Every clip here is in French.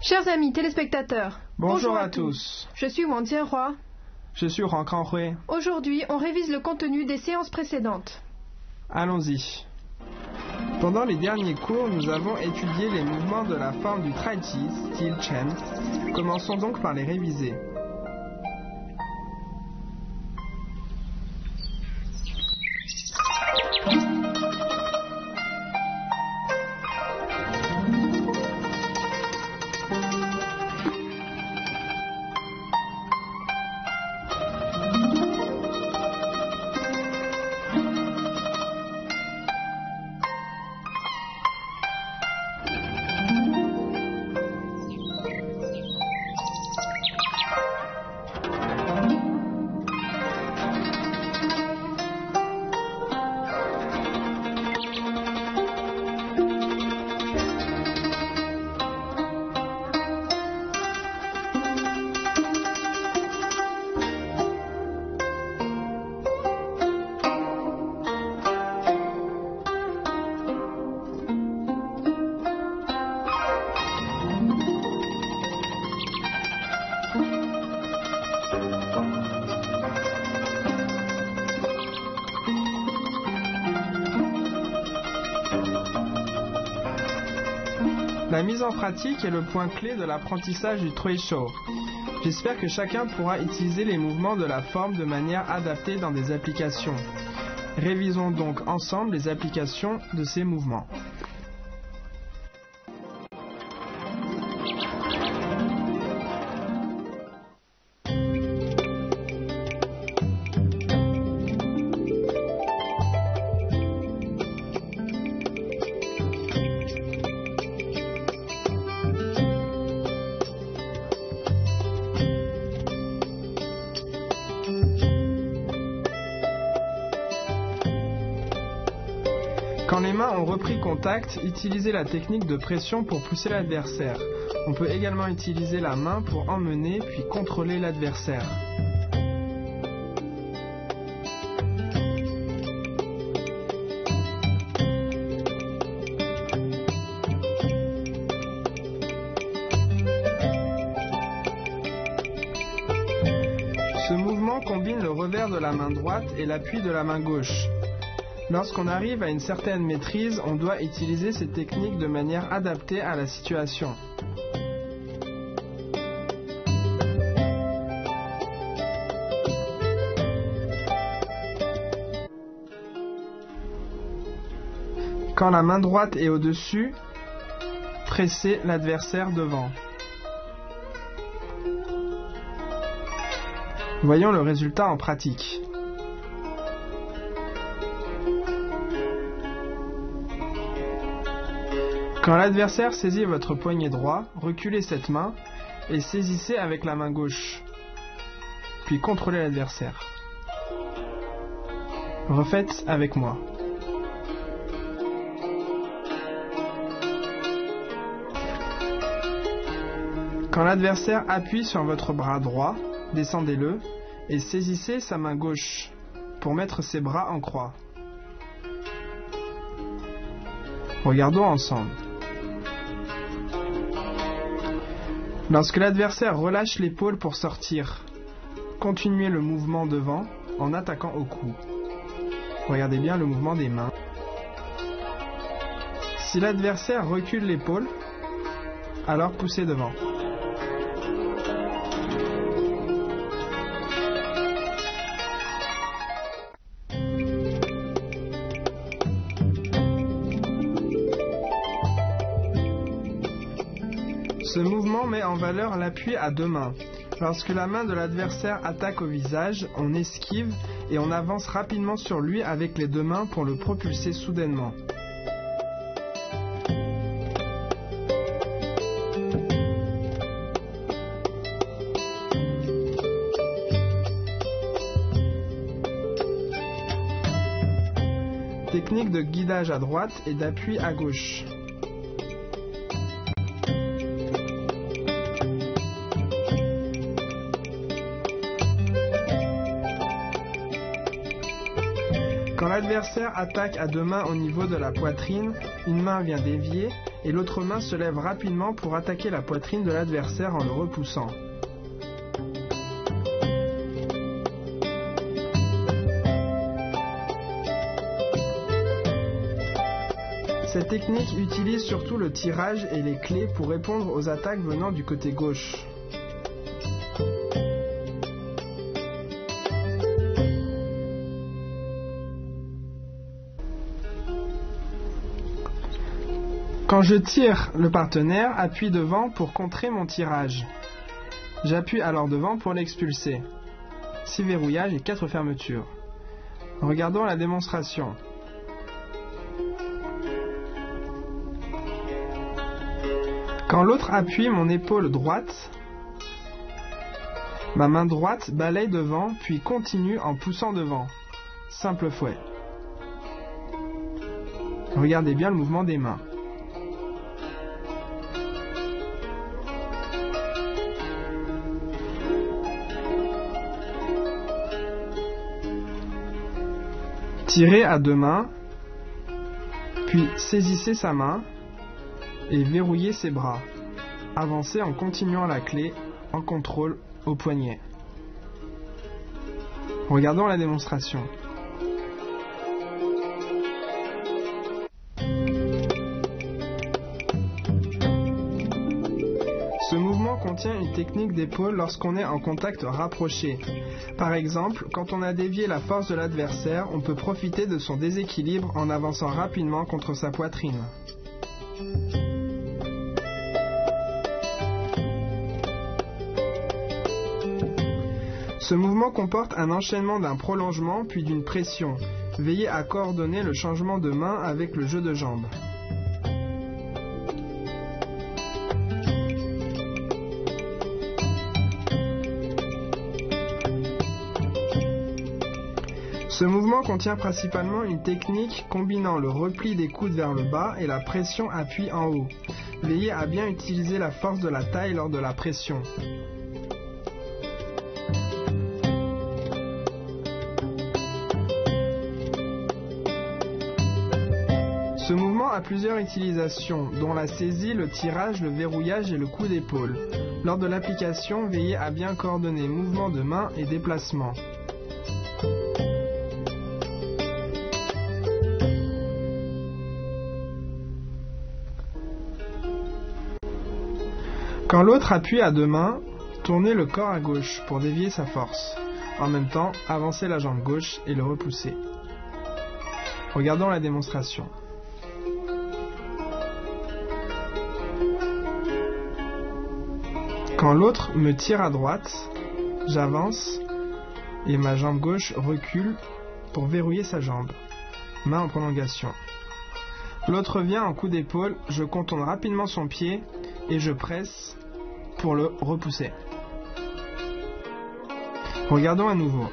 Chers amis téléspectateurs, bonjour à tous. Je suis Wang Jianhua. Je suis Huang Kanghui. Aujourd'hui, on révise le contenu des séances précédentes. Allons-y. Pendant les derniers cours, nous avons étudié les mouvements de la forme du Tai Chi, style Chen. Commençons donc par les réviser. La mise en pratique est le point clé de l'apprentissage du Trui Shou. J'espère que chacun pourra utiliser les mouvements de la forme de manière adaptée dans des applications. Révisons donc ensemble les applications de ces mouvements. Quand les mains ont repris contact, utilisez la technique de pression pour pousser l'adversaire. On peut également utiliser la main pour emmener puis contrôler l'adversaire. Ce mouvement combine le revers de la main droite et l'appui de la main gauche. Lorsqu'on arrive à une certaine maîtrise, on doit utiliser ces techniques de manière adaptée à la situation. Quand la main droite est au-dessus, pressez l'adversaire devant. Voyons le résultat en pratique. Quand l'adversaire saisit votre poignet droit, reculez cette main et saisissez avec la main gauche. Puis contrôlez l'adversaire. Refaites avec moi. Quand l'adversaire appuie sur votre bras droit, descendez-le et saisissez sa main gauche pour mettre ses bras en croix. Regardons ensemble. Lorsque l'adversaire relâche l'épaule pour sortir, continuez le mouvement devant en attaquant au cou. Regardez bien le mouvement des mains. Si l'adversaire recule l'épaule, alors poussez devant. Ce mouvement met en valeur l'appui à deux mains. Lorsque la main de l'adversaire attaque au visage, on esquive et on avance rapidement sur lui avec les deux mains pour le propulser soudainement. Technique de guidage à droite et d'appui à gauche. Quand l'adversaire attaque à deux mains au niveau de la poitrine, une main vient dévier et l'autre main se lève rapidement pour attaquer la poitrine de l'adversaire en le repoussant. Cette technique utilise surtout le tirage et les clés pour répondre aux attaques venant du côté gauche. Quand je tire, le partenaire appuie devant pour contrer mon tirage. J'appuie alors devant pour l'expulser. 6 verrouillages et 4 fermetures. Regardons la démonstration. Quand l'autre appuie mon épaule droite, ma main droite balaye devant puis continue en poussant devant. Simple fouet. Regardez bien le mouvement des mains. Tirez à 2 mains, puis saisissez sa main et verrouillez ses bras. Avancez en continuant la clé en contrôle au poignet. Regardons la démonstration. Ce mouvement contient une technique d'épaule lorsqu'on est en contact rapproché. Par exemple, quand on a dévié la force de l'adversaire, on peut profiter de son déséquilibre en avançant rapidement contre sa poitrine. Ce mouvement comporte un enchaînement d'un prolongement puis d'une pression. Veillez à coordonner le changement de main avec le jeu de jambes. Ce mouvement contient principalement une technique combinant le repli des coudes vers le bas et la pression appui en haut. Veillez à bien utiliser la force de la taille lors de la pression. Ce mouvement a plusieurs utilisations, dont la saisie, le tirage, le verrouillage et le coup d'épaule. Lors de l'application, veillez à bien coordonner mouvement de main et déplacement. Quand l'autre appuie à 2 mains, tournez le corps à gauche pour dévier sa force. En même temps, avancez la jambe gauche et le repoussez. Regardons la démonstration. Quand l'autre me tire à droite, j'avance et ma jambe gauche recule pour verrouiller sa jambe. Main en prolongation. L'autre vient en coup d'épaule, je contourne rapidement son pied et je presse pour le repousser. Regardons à nouveau.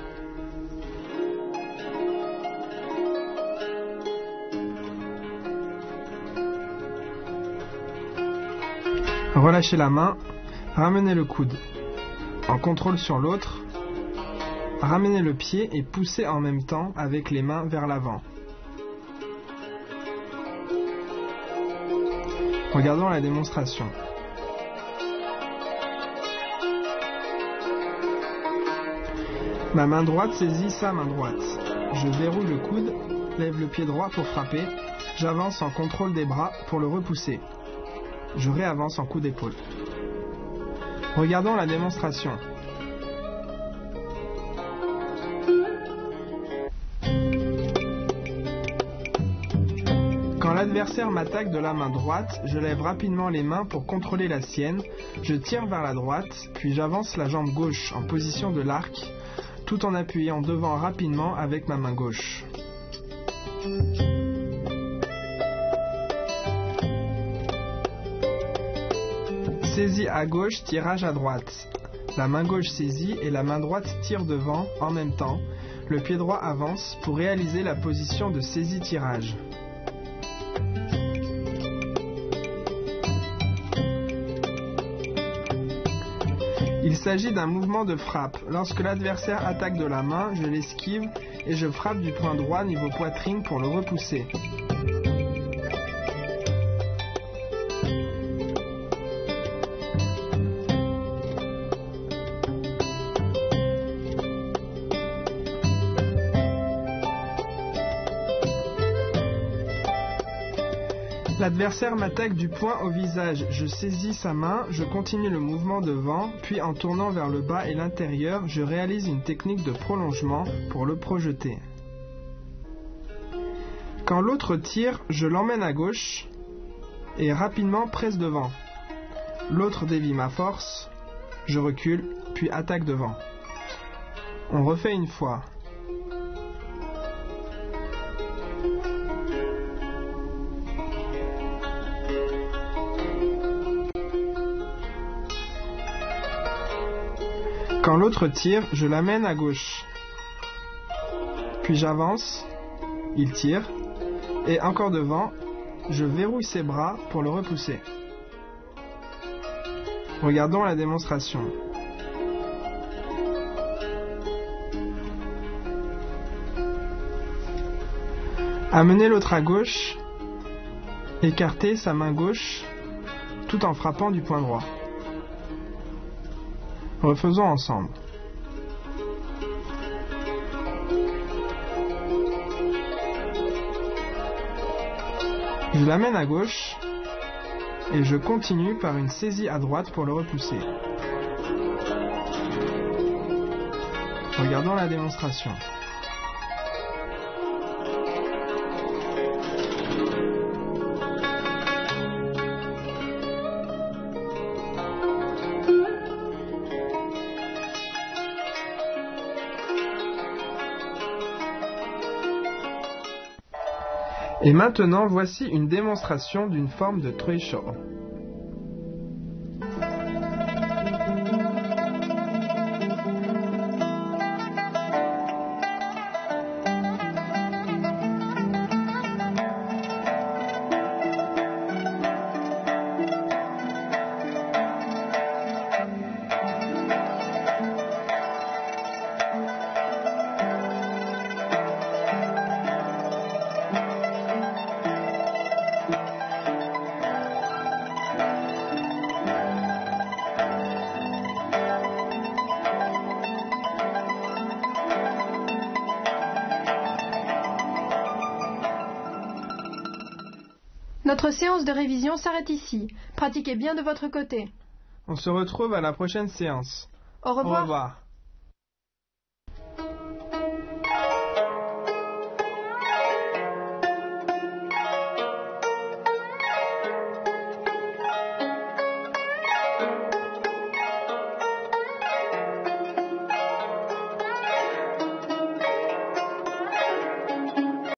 Relâchez la main, ramenez le coude en contrôle sur l'autre, ramenez le pied et poussez en même temps avec les mains vers l'avant. Regardons la démonstration. Ma main droite saisit sa main droite. Je verrouille le coude, lève le pied droit pour frapper, j'avance en contrôle des bras pour le repousser. Je réavance en coup d'épaule. Regardons la démonstration. Quand l'adversaire m'attaque de la main droite, je lève rapidement les mains pour contrôler la sienne, je tire vers la droite, puis j'avance la jambe gauche en position de l'arc, tout en appuyant devant rapidement avec ma main gauche. Saisie à gauche, tirage à droite. La main gauche saisit et la main droite tire devant en même temps. Le pied droit avance pour réaliser la position de saisie-tirage. Il s'agit d'un mouvement de frappe. Lorsque l'adversaire attaque de la main, je l'esquive et je frappe du point droit niveau poitrine pour le repousser. L'adversaire m'attaque du poing au visage. Je saisis sa main, je continue le mouvement devant, puis en tournant vers le bas et l'intérieur, je réalise une technique de prolongement pour le projeter. Quand l'autre tire, je l'emmène à gauche et rapidement presse devant. L'autre dévie ma force, je recule, puis attaque devant. On refait une fois. Quand l'autre tire, je l'amène à gauche. Puis j'avance, il tire, et encore devant, je verrouille ses bras pour le repousser. Regardons la démonstration. Amener l'autre à gauche, écarter sa main gauche, tout en frappant du poing droit. Refaisons ensemble. Je l'amène à gauche et je continue par une saisie à droite pour le repousser. Regardons la démonstration. Et maintenant, voici une démonstration d'une forme de Treisho. Notre séance de révision s'arrête ici. Pratiquez bien de votre côté. On se retrouve à la prochaine séance. Au revoir. Au revoir.